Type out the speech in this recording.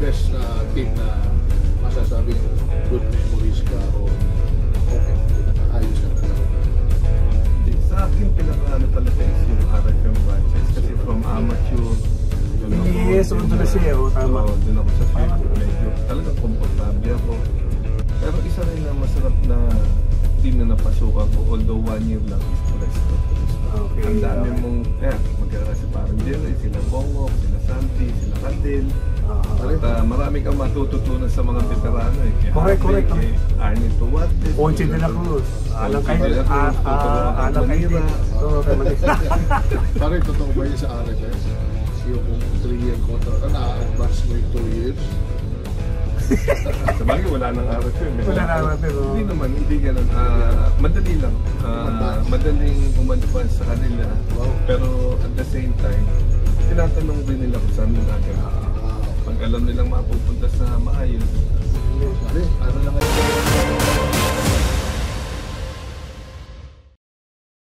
best team na masasabing good memories ka o okay, ayos na talaga? Sa akin, pinaka-ano talaga is yung RFM branches kasi from amateur, Yes, doon na siya, tama. Doon ako sa field, medyo talagang komportable ako. Pero isa rin na masarap na team na napasukan ko, although 1 year lang is Presto. Okay. Ang dami mong, magkakaroon si parang Jerry, sila Bongo, sila Santi, sila Candel. At marami kang matututunan sa mga veterano eh. Correct. Kay Arnie Tuwates, Ponche de la Cruz, Alang kayo, Alang kayo. Parang totoo ba yun sa RFM? Yung 3-year contract, na-advance mo yung 2 years? Sa bagay, wala nang RFM. Wala nang RFM. Hindi naman, hindi ganun. Madali lang. Madaling umadvance sa kanila. Pero at the same time, tinatanong din nila kung saan mo gagawin. Pag alam nilang mapupunta sa